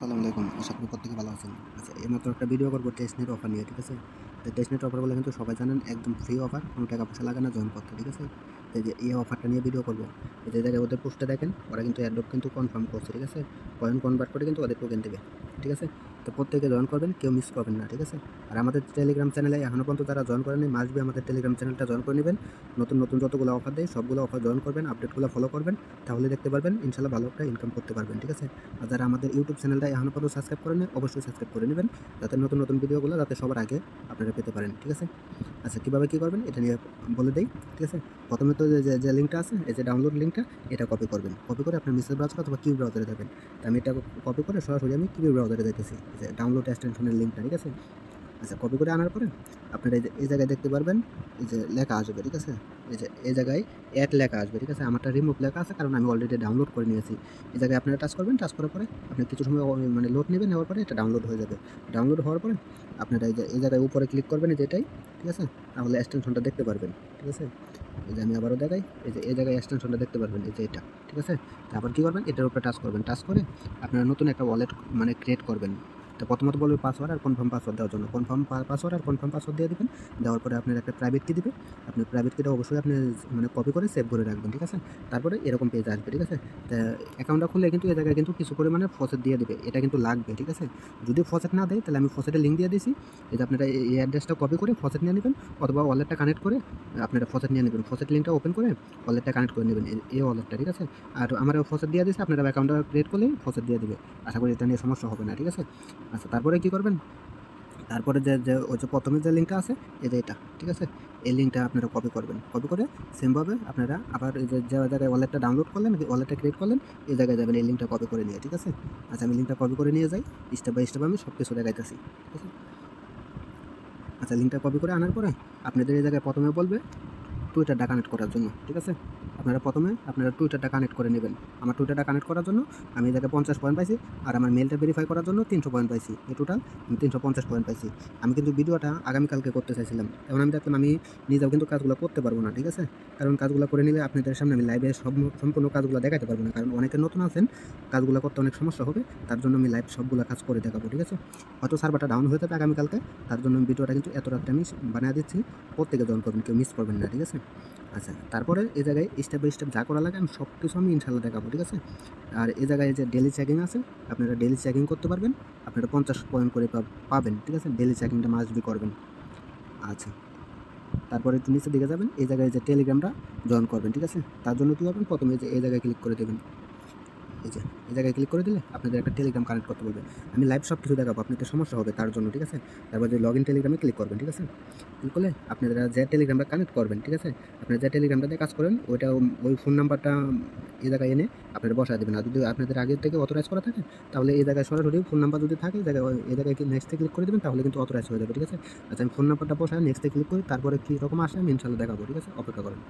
আসসালামু আলাইকুম। আশা করি প্রত্যেকে ভালো আছেন। আচ্ছা, এইমাত্র একটা ভিডিও করব টেস্টনেট অফার নিয়ে, ঠিক আছে? তো টেস্টনেট অফার বলে কিন্তু সবাই জানেন একদম ফ্রি অফার, কোনো টাকা পয়সা লাগে না জয়েন করতে, ঠিক আছে? তো এই যে এই অফারটা নিয়ে ভিডিও করব। এই যে জায়গায় ওদের পোস্টে দেখেন, ওরা কিন্তু এয়ারড্রপ কিন্তু কনফার্ম করছে, ঠিক আছে? পয়েন্ট কনভার্ট করে কিন্তু ওদের টোকেন দেবে, ঠিক আছে? তো প্রত্যেকে জয়েন করবেন, কেউ মিস করবেন না, ঠিক আছে? আর আমাদের টেলিগ্রাম চ্যানেলে এখনও পর্যন্ত যারা জয়েন করেনি, মাস্ট বি আমাদের টেলিগ্রাম চ্যানেলটা জয়েন করে নেবেন। নতুন নতুন যতগুলো অফার দেয় সবগুলো অফার জয়েন করবেন, আপডেটগুলো ফলো করবেন। তাহলে দেখতে পারবেন ইনশাল্লাহ ভালো একটা ইনকাম করতে পারবেন, ঠিক আছে? আর যারা আমাদের ইউটিউব চ্যানেলটা এখনও পর্যন্ত সাবস্ক্রাইব করেনি, অবশ্যই সাবস্ক্রাইব করে নেবেন, যাতে নতুন নতুন ভিডিওগুলো যাতে সবার আগে আপনারা পেতে পারেন, ঠিক আছে? আচ্ছা, কীভাবে কী করবেন এটা নিয়ে বলে দেই, ঠিক আছে? প্রথমে তো যে লিঙ্কটা আছে, এই যে ডাউনলোড লিঙ্কটা, এটা কপি করবেন। কপি করে আপনার মেসেজ ব্রাউজার অথবা কিউ ব্রাউজারে যাবেন। তো আমি এটা কপি করে সরাসরি আমি কিউ ব্রাউজারে যাইতেছি, যে ডাউনলোড এক্সটেনশনের লিঙ্কটা, ঠিক আছে? আচ্ছা, কপি করে আনার পরে আপনারা এই জায়গায় দেখতে পারবেন, এই যে লেখা আসবে, ঠিক আছে? এই জায়গায় অ্যাড লেখা আসবে, ঠিক আছে? আমারটা রিমুভ লেখা আছে, কারণ আমি অলরেডি ডাউনলোড করে নিয়েছি। এই জায়গায় আপনারা টাচ করবেন, টাচ করার পরে আপনি কিছু সময় মানে লোড নেবেন, নেওয়ার পরে এটা ডাউনলোড হয়ে যাবে। ডাউনলোড হওয়ার পরে আপনারা এই জায়গায় উপরে ক্লিক করবেন, এই যে এটাই, ঠিক আছে? তাহলে এক্সটেনশনটা দেখতে পারবেন, ঠিক আছে? এই যে আমি আবারও দেখাই, এই জায়গায় এক্সটেনশনটা দেখতে পারবেন, এই যে এটা, ঠিক আছে? তারপর কী করবেন, এটার উপরে টাচ করবেন, টাচ করে আপনারা নতুন একটা ওয়ালেট মানে ক্রিয়েট করবেন। তো প্রথমত বলবে পাসওয়ার্ড আর কনফার্ম পাসওয়ার্ড দেওয়ার জন্য কনফার্ম পাসওয়ার্ড আর কনফার্ম পাসওয়ার্ড দিয়ে দেবেন। দেওয়ার পরে আপনার একটা প্রাইভেট কি দিবে, আপনি প্রাইভেট কিটা অবশ্যই আপনি মানে কপি করে সেভ করে রাখবেন, ঠিক আছে? তারপরে এরকম পেজ আসবে, ঠিক আছে? তা অ্যাকাউন্টটা খুললে কিন্তু এই জায়গায় কিন্তু কিছু পরিমাণে ফসেট দিয়ে দেবে, এটা কিন্তু লাগবে, ঠিক আছে? যদি ফসেট না দেয় তাহলে আমি ফসেটের লিঙ্ক দিয়ে দিছি, এই যে আপনারা এই অ্যাড্রেসটা কপি করে ফসেট নিয়ে নেবেন, অথবা ওয়ালেটটা কানেক্ট করে আপনারা ফসেট নিয়ে নেবেন। ফসেট লিঙ্কটা ওপেন করে ওয়ালেটটা কানেক্ট করে নেবেন, এই ওয়ালেটটা, ঠিক আছে? আর আমার ফসেট দিয়ে দিয়েছে, আপনারা অ্যাকাউন্টটা ক্রিয়েট করলেই ফসেট দিয়ে দিবে। আশা করি এটা নিয়ে সমস্যা হবে না, ঠিক আছে? আচ্ছা, তারপরে কী করবেন, তারপরে ওই যে প্রথমে যে লিঙ্কটা আছে, এই যে এটা, ঠিক আছে? এই লিঙ্কটা আপনারা কপি করবেন। কপি করে সেমভাবে আপনারা আবার এই যে জায়গায় ওয়ালেটটা ডাউনলোড করলেন, ওয়ালেটটা ক্রিয়েট করলেন, এই জায়গায় যাবেন এই লিঙ্কটা কপি করে নিয়ে, ঠিক আছে? আচ্ছা, আমি লিঙ্কটা কপি করে নিয়ে যাই, স্টেপ বাই স্টেপ আমি সব কিছু দেখাইতেছি, ঠিক আছে? আচ্ছা, লিঙ্কটা কপি করে আনার পরে আপনাদের এই জায়গায় প্রথমে বলবে টুইটারটা কানেক্ট করার জন্য, ঠিক আছে? আপনারা প্রথমে আপনারা টুইটারটা কানেক্ট করে নেবেন। আমার টুইটারটা কানেক্ট করার জন্য আমি এই জায়গায় 50 পয়েন্ট পাইছি, আর আমার মেলটা ভেরিফাই করার জন্য 300 পয়েন্ট পাইছি। এই টোটাল 350 পয়েন্ট পাইছি। আমি কিন্তু ভিডিওটা আগামীকালকে করতে চাইছিলাম। এখন আমি দেখলাম আমি নিজেও কিন্তু কাজগুলো করতে পারবো না, ঠিক আছে? কারণ কাজগুলো করে নিলে আপনাদের সামনে আমি লাইভে সম্পূর্ণ কাজগুলো দেখাতে পারবো না। কারণ অনেকে নতুন আছেন, কাজগুলো করতে অনেক সমস্যা হবে। তার জন্য আমি লাইভ সবগুলো কাজ করে দেখাবো, ঠিক আছে? হয়তো সার্ভারটা ডাউন হয়ে যাবে আগামীকালকে। তার জন্য ভিডিওটা কিন্তু এত রাত্রে আমি বানিয়ে দিচ্ছি। প্রত্যেকে জয়েন করবেন, কেউ মিস করবেন না, ঠিক আছে? আচ্ছা, তারপরে এই জায়গায় স্টেপ বাই স্টেপ যা করা লাগে আমি সব কিছু আমি ইনশাল্লাহ দেখাবো, ঠিক আছে? আর এই জায়গায় যে ডেলি চেকিং আছে, আপনারা ডেলি চেকিং করতে পারবেন। আপনারা 50 পয়েন্ট করে পাবেন, ঠিক আছে? ডেলি চেকিংটা মাস্ট বি করবেন। আচ্ছা, তারপরে একটু নিচের দিকে যাবেন, এই জায়গায় যে টেলিগ্রামটা জয়েন করবেন, ঠিক আছে? তার জন্য কী করবেন, প্রথমে যে এই জায়গায় ক্লিক করে দেবেন। এই জায়গায় ক্লিক করে দিলে আপনাদের একটা টেলিগ্রাম কানেক্ট করতে বলবে। আমি লাইভ সব কিছু দেখাবো, আপনাদের সমস্যা হবে তার জন্য, ঠিক আছে? তারপর যে লগ ইন টেলিগ্রামে ক্লিক করবেন, ঠিক আছে? ক্লিক করলে আপনারা যে টেলিগ্রামটা কানেক্ট করবেন, ঠিক আছে? আপনারা যে টেলিগ্রামটা দিয়ে কাজ করেন ওইটা ওই ফোন নাম্বারটা এই জায়গায় এনে আপনারা বসায় দেবেন। আর যদি আপনাদের আগের থেকে অথরাইজ করা থাকে তাহলে এই জায়গায় সরাসরি ফোন নাম্বার যদি থাকে এই জায়গায় নেক্সটে ক্লিক করে দেবেন, তাহলে কিন্তু অথরাইজ হয়ে যাবে, ঠিক আছে? আচ্ছা, আমি ফোন নাম্বারটা বসায় নেক্সটে ক্লিক করি, তারপরে কীরকম আসে আমি ইনশাল্লাহ দেখাবো, ঠিক আছে? অপেক্ষা করেন।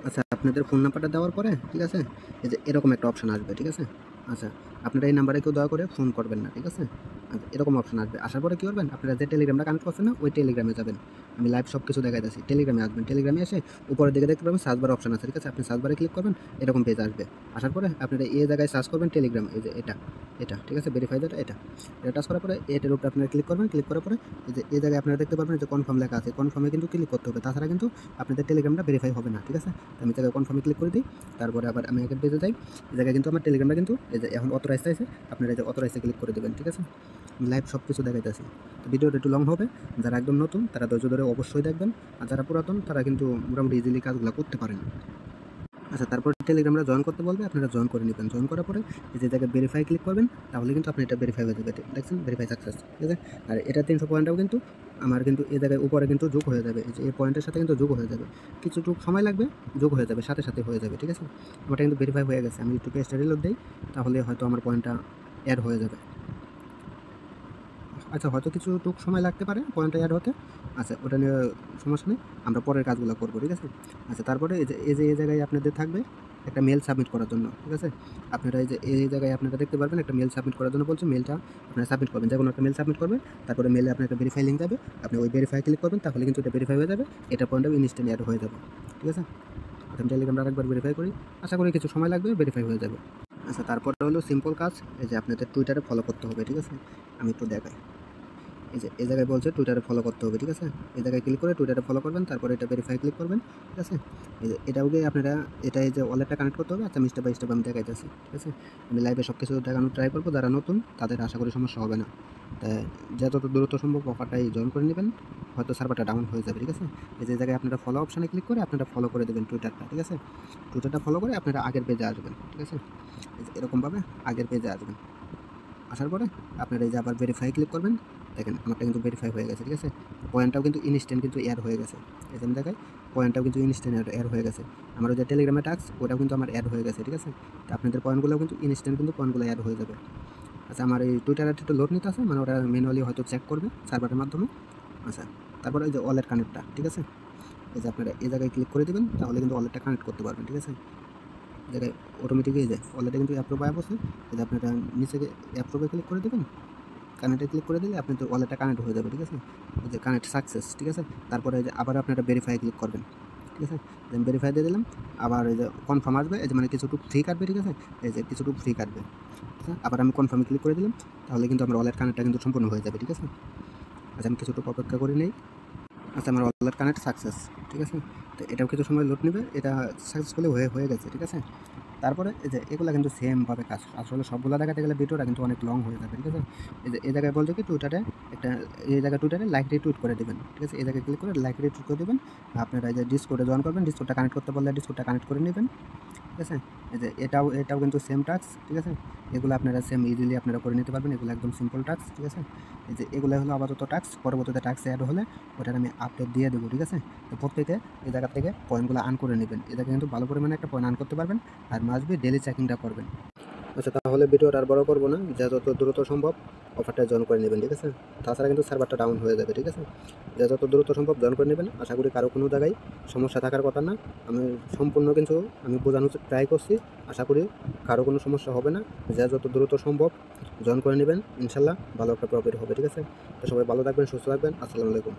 আচ্ছা, আপনাদের ফোন নাম্বারটা দেওয়ার পরে, ঠিক আছে, এই যে এরকম একটা অপশান আসবে, ঠিক আছে? আচ্ছা, আপনারা এই নাম্বারে কেউ দয়া করে ফোন করবেন না, ঠিক আছে? আচ্ছা, এরকম অপশান আসবে। আসার পরে কী করবেন, আপনারা যে টেলিগ্রামটা কানেক্ট করছেন না, ওই টেলিগ্রামে যাবেন। আমি লাইভ সব কিছু দেখাইতেছি। টেলিগ্রামে আসবেন, টেলিগ্রামে এসে উপরের দিকে দেখতে পাবেন সার্চ বার অপশান আছে, ঠিক আছে? আপনি সার্চ বারে ক্লিক করবেন, এরকম পেজ আসবে। আসার পরে আপনারা এই জায়গায় সার্চ করবেন টেলিগ্রাম, এই যে এটা, ঠিক আছে? ভেরিফাই এটা টাচ করার পরে এটার উপরে আপনারা ক্লিক করবেন। ক্লিক করার পরে এই জায়গায় আপনারা দেখতে পারবেন যে কনফার্ম লেখা আছে। কনফার্মে কিন্তু ক্লিক করতে হবে, তাছাড়া কিন্তু আপনাদের টেলিগ্রামটা ভেরিফাই হবে না, ঠিক আছে? আমি এই জায়গায় কনফার্মে ক্লিক করে দিই। তারপরে আবার আমি আগের পেজে যাই। এই জায়গায় কিন্তু আমার টেলিগ্রামটা কিন্তু এই যে এখন অথরাইজ চাইছে, আপনারা এই যে অথরাইজে ক্লিক করে দেবেন, ঠিক আছে? লাইভ সব কিছু দেখাইতেছি। তো ভিডিওটা একটু লং হবে, যারা একদম নতুন তারা ধৈর্য ধরে অবশ্যই দেখবেন, আর যারা পুরাতন তারা কিন্তু মোটামুটি ইজিলি কাজগুলো করতে পারেন। আচ্ছা, তারপর টেলিগ্রামটা জয়েন করতে বলবে, আপনারা জয়েন করে নেবেন। জয়েন করার পরে এই যে জায়গায় ভেরিফাই ক্লিক করবেন, তাহলে কিন্তু আপনি এটা ভেরিফাই হয়ে যাবে। দেখছেন, ভেরিফাই সাকসেস, ঠিক আছে? আর এটা 300 পয়েন্টটাও কিন্তু আমার কিন্তু এই জায়গায় উপরে কিন্তু যোগ হয়ে যাবে। এই যে এই পয়েন্টের সাথে কিন্তু যোগ হয়ে যাবে। কিছুটুকু সময় লাগবে, যোগ হয়ে যাবে, সাথে সাথে হয়ে যাবে, ঠিক আছে? আমারটা কিন্তু ভেরিফাই হয়ে গেছে। আমি একটু পেজটা রিলোড দেই, তাহলে হয়তো আমার পয়েন্টটা অ্যাড হয়ে যাবে। আচ্ছা, হয়তো কিছুটুকু সময় লাগতে পারে পয়েন্টটা অ্যাড হতে। আচ্ছা, ওটা নিয়ে সমস্যা নেই। আমরা পরের কাজগুলো করব, ঠিক আছে? আচ্ছা, তারপরে এই জায়গায় আপনাদের থাকবে একটা মেল সাবমিট করার জন্য, ঠিক আছে? আপনারা এই জায়গায় আপনারা দেখতে পারবেন একটা মেল সাবমিট করার জন্য বলছে। মেলটা আপনারা সাবমিট করবেন। যেকোনো একটা মেল সাবমিট করবেন। তারপরে মেলে আপনার একটা ভেরিফাই লিঙ্ক যাবে। আপনি ওই ভেরিফাই ক্লিক করবেন, তাহলে কিন্তু এটা ভেরিফাই হয়ে যাবে। এটা পয়েন্টটাও ইনস্ট্যান্ট অ্যাড হয়ে যাবে, ঠিক আছে? আমি টেলিগ্রামটা আরেকবার ভেরিফাই করি। আশা করি কিছু সময় লাগবে, ভেরিফাই হয়ে যাবে। আচ্ছা, তারপরে হলো সিম্পল কাজ, এই যে আপনাদের টুইটারে ফলো করতে হবে, ঠিক আছে? আমি একটু দেখাই। এই যে এই জায়গায় বলছে টুইটারে ফলো করতে হবে, ঠিক আছে? এই জায়গায় ক্লিক করে টুইটারে ফলো করবেন, তারপরে এটা ভেরিফাই ক্লিক করবেন, ঠিক আছে? এই যে এটাও গিয়ে আপনারা এটা এই যে ওয়ালেটটা কানেক্ট করতে হবে। আচ্ছা, আমি স্টেপ বাই স্টেপ আমি দেখাইতেছি, ঠিক আছে? আমি লাইভে সব কিছু দেখানোর ট্রাই করবো। যারা নতুন তাদের আশা করি সমস্যা হবে না। তাই যত দ্রুত সম্ভব অফারটাই জয়েন করে নেবেন, হয়তো সার্ভারটা ডাউন হয়ে যাবে, ঠিক আছে? এই যে জায়গায় আপনারা ফলো অপশানে ক্লিক করে আপনারা ফলো করে দেবেন টুইটারটা, ঠিক আছে? টুইটারটা ফলো করে আপনারা আগের পেজে আসবেন, ঠিক আছে? এই যে এরকমভাবে আগের পেজে আসবেন। আসার পরে আপনারা এই যে আবার ভেরিফাই ক্লিক করবেন। দেখেন আমারটা কিন্তু ভেরিফাই হয়ে গেছে, ঠিক আছে? পয়েন্টটাও কিন্তু ইনস্ট্যান্ট কিন্তু এড হয়ে গেছে। এই যে আমি দেখাই, পয়েন্টটাও কিন্তু ইনস্ট্যান্ট এড হয়ে গেছে। আমার ওই যে টেলিগ্রামে টাস্ক ওটাও কিন্তু আমার এড হয়ে গেছে, ঠিক আছে? তো আপনাদের পয়েন্টগুলোও কিন্তু ইনস্ট্যান্ট কিন্তু পয়েন্টগুলো এড হয়ে যাবে। আচ্ছা, আমার এই টুইটারে একটু লোড নিতে আছে, মানে ওটা ম্যানুয়ালি হয়তো চেক করবে সার্ভারের মাধ্যমে। আচ্ছা, তারপরে এই যে ওয়ালেট কানেক্টটা, ঠিক আছে? এই যে আপনারা এই জায়গায় ক্লিক করে দিবেন, তাহলে কিন্তু ওয়ালেটটা কানেক্ট করতে পারবেন, ঠিক আছে? জায়গায় অটোমেটিক এই যে ওয়ালেটে কিন্তু অ্যাপ্রুভ হয়ে বসে। এই যে আপনারা নিচে অ্যাপ্রুভে ক্লিক করে দেবেন, কানেক্টে ক্লিক করে দিলে আপনাদের ওয়ালেটটা কানেক্ট হয়ে যাবে, ঠিক আছে? এই যে কানেক্ট সাকসেস, ঠিক আছে? তারপরে এই যে আবার আপনারা ভেরিফাই ক্লিক করবেন, ঠিক আছে? দেন ভেরিফাই দিয়ে দিলাম। আবার এই যে কনফার্ম আসবে, এই যে মানে কিছুটুকু ফ্রি কাটবে, ঠিক আছে? এই যে কিছুটুকু ফ্রি কাটবে, ঠিক আছে? আবার আমি কনফার্মে ক্লিক করে দিলাম, তাহলে কিন্তু আমার ওয়ালেট কানেক্টটা কিন্তু সম্পূর্ণ হয়ে যাবে, ঠিক আছে? আচ্ছা, আমি কিছুটুকু অপেক্ষা করে নেই। আচ্ছা, আমার ওয়ালেট কানেক্ট সাকসেস, ঠিক আছে? তো এটাও কিছু সময় লোড নেবে। এটা সাকসেসফুলি হয়ে গেছে, ঠিক আছে? তারপরে এই যে এগুলা কিন্তু সেমভাবে কাজ, আসলে সবগুলা দেখাতে গেলে ভিডিওটা কিন্তু অনেক লং হয়ে যাবে, ঠিক আছে? এই যে এই জায়গায় বলছে কি টুইটারে একটা, এই জায়গায় টুইটারে লাইক রিটুইট করে দেবেন, ঠিক আছে? এই জায়গায় ক্লিক করে লাইক রিটুইট করে দেবেন। আপনারা এই যে ডিসকর্ডে জয়েন করবেন, ডিসকর্ডটা কানেক্ট করতে বললে ডিসকর্ডটা কানেক্ট করে নেবেন, ঠিক আছে? এই যে এটাও কিন্তু সেম টাস্ক, ঠিক আছে? এগুলো আপনারা সেম ইজিলি আপনারা করে নিতে পারবেন। এগুলো একদম সিম্পল টাস্ক, ঠিক আছে? এই যে এগুলো হলো আপাতত টাস্ক, পরবর্তীতে টাস্ক অ্যাড হলে ওটার আমি আপডেট দিয়ে দেবো, ঠিক আছে? তো প্রত্যেকে এই জায়গা থেকে পয়েন্টগুলো আর্ন করে নেবেন। এটা কিন্তু ভালো পরিমাণে একটা পয়েন্ট আর্ন করতে পারবেন। আর মাস্ট বি ডেইলি চেকিংটা করবেন। আচ্ছা, তাহলে ভিডিওটা আর বড় করবো না, যত দ্রুত সম্ভব অফারটা জয়েন করে নেবেন, ঠিক আছে? তাছাড়া কিন্তু সার্ভারটা ডাউন হয়ে যাবে, ঠিক আছে? যত দ্রুত সম্ভব জয়েন করে নেবেন। আশা করি কারো কোনো জায়গায় সমস্যা থাকার কথা না। আমি সম্পূর্ণ কিন্তু আমি বোঝানোর ট্রাই করছি। আশা করি কারো কোনো সমস্যা হবে না। যত দ্রুত সম্ভব জয়েন করে নেবেন, ইনশাল্লাহ ভালো একটা প্রফিট হবে, ঠিক আছে? তো সবাই ভালো থাকবেন, সুস্থ থাকবেন। আসসালামু আলাইকুম।